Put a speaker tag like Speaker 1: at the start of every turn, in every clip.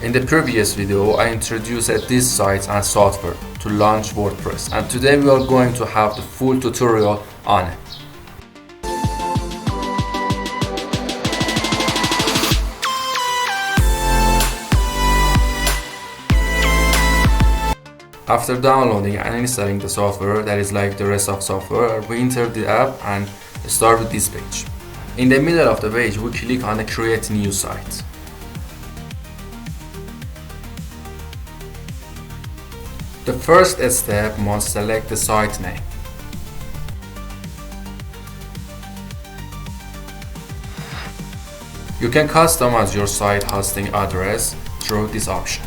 Speaker 1: In the previous video, I introduced this site and software to launch WordPress, and today we are going to have the full tutorial on it. After downloading and installing the software, that is like the rest of software, we enter the app and start with this page. In the middle of the page, we click on the create new site. The first step must select the site name. You can customize your site hosting address through this option.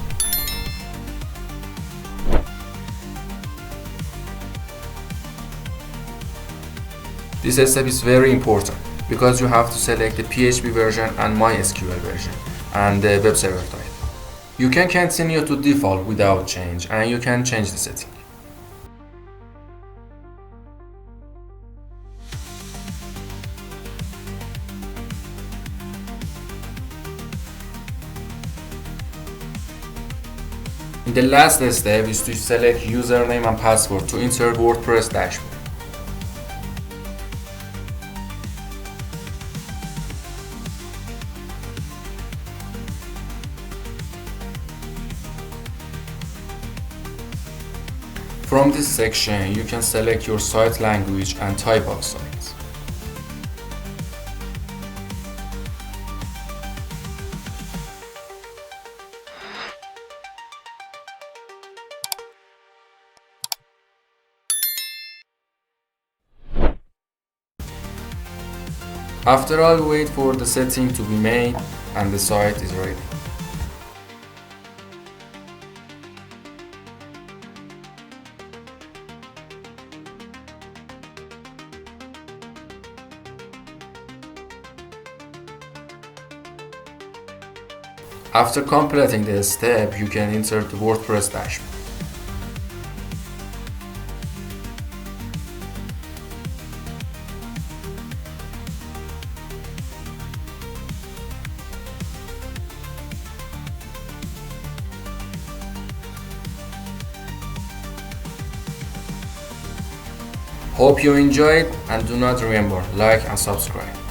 Speaker 1: This step is very important because you have to select the PHP version and MySQL version and the web server type. You can continue to default without change, and you can change the setting. The last step is to select username and password to enter WordPress dashboard. From this section, you can select your site language and type of site. After all, wait for the setting to be made and the site is ready. After completing this step, you can enter the WordPress dashboard. Hope you enjoyed, and do not remember, like and subscribe.